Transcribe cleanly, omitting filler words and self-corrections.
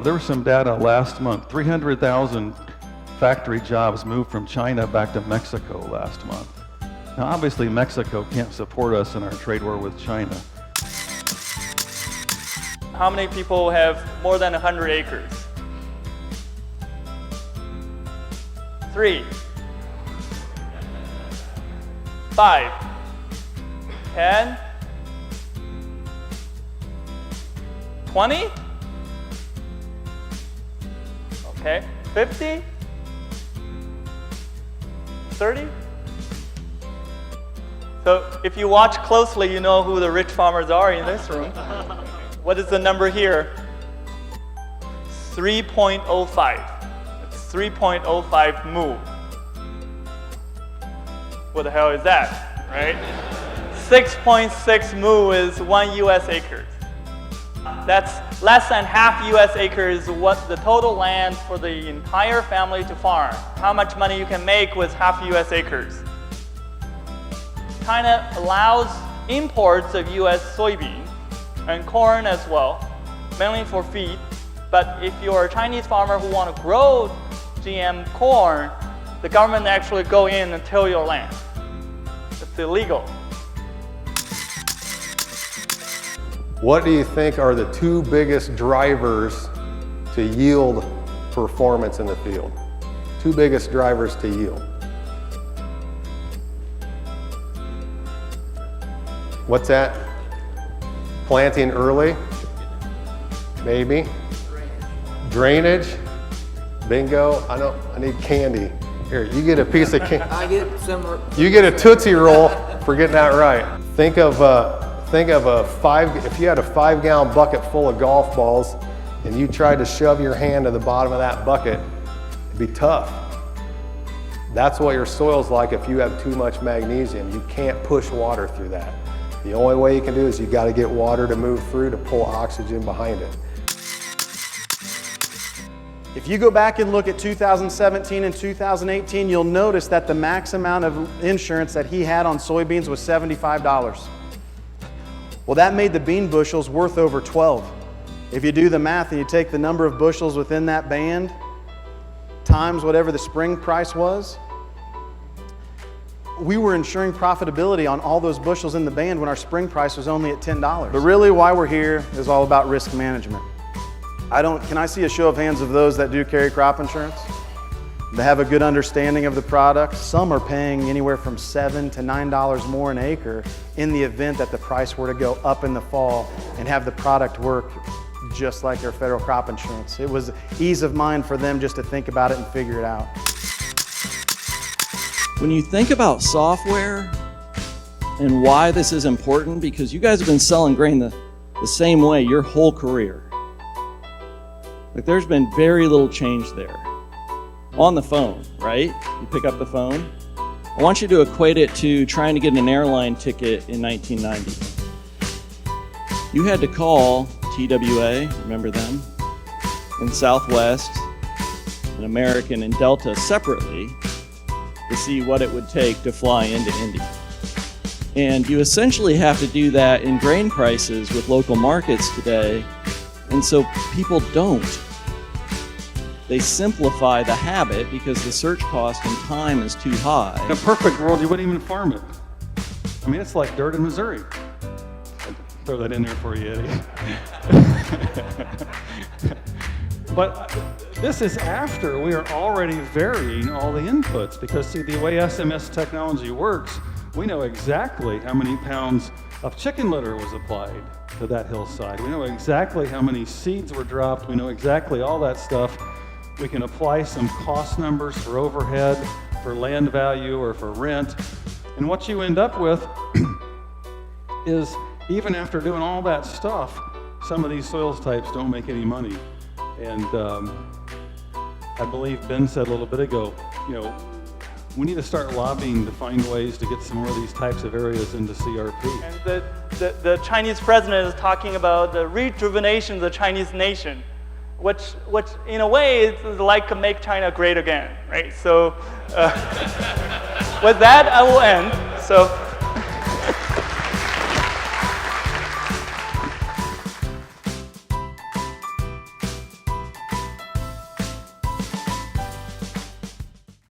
there was some data last month. 300,000 factory jobs moved from China back to Mexico last month. Now, obviously, Mexico can't support us in our trade war with China. How many people have more than 100 acres? 3, 5, 10, 20? Okay, 50? 30? So if you watch closely, you know who the rich farmers are in this room. What is the number here? 3.05. It's 3.05 mu. What the hell is that, right? 6.6 mu is 1 US acre. That's less than half US acres what the total land for the entire family to farm. How much money you can make with half US acres. China allows imports of US soybean and corn as well, mainly for feed. But if you're a Chinese farmer who want to grow GM corn, the government actually go in and till your land. It's illegal. What do you think are the 2 biggest drivers to yield performance in the field? 2 biggest drivers to yield. What's that? Planting early? Maybe. Drainage? Bingo. I need candy. Here, you get a piece of candy. I get some. You get a Tootsie Roll for getting that right. Think of if you had a 5-gallon bucket full of golf balls and you tried to shove your hand to the bottom of that bucket, it'd be tough. That's what your soil's like if you have too much magnesium. You can't push water through that. The only way you can do is you got to get water to move through to pull oxygen behind it. If you go back and look at 2017 and 2018, you'll notice that the max amount of insurance that he had on soybeans was $75. Well, that made the bean bushels worth over 12. If you do the math and you take the number of bushels within that band times whatever the spring price was, we were ensuring profitability on all those bushels in the band when our spring price was only at $10. But really why we're here is all about risk management. Can I see a show of hands of those that do carry crop insurance? They have a good understanding of the product. Some are paying anywhere from $7 to $9 more an acre in the event that the price were to go up in the fall and have the product work just like their federal crop insurance. It was ease of mind for them just to think about it and figure it out. When you think about software and why this is important, because you guys have been selling grain the same way your whole career. Like, there's been very little change there. On the phone, right? You pick up the phone. I want you to equate it to trying to get an airline ticket in 1990. You had to call TWA, remember them, and Southwest, and American, and Delta separately to see what it would take to fly into Indy. And you essentially have to do that in grain prices with local markets today, and so people don't. They simplify the habit because the search cost and time is too high. In a perfect world, you wouldn't even farm it. I mean, it's like dirt in Missouri. I'd throw that in there for you, Eddie. But this is after we are already varying all the inputs, because see, the way SMS technology works, we know exactly how many pounds of chicken litter was applied to that hillside. We know exactly how many seeds were dropped. We know exactly all that stuff. We can apply some cost numbers for overhead, for land value, or for rent. And what you end up with is, even after doing all that stuff, some of these soils types don't make any money. And I believe Ben said a little bit ago, we need to start lobbying to find ways to get some more of these types of areas into CRP. And the Chinese president is talking about the rejuvenation of the Chinese nation, which in a way is like Make China Great Again, right? So with that, I will end. So.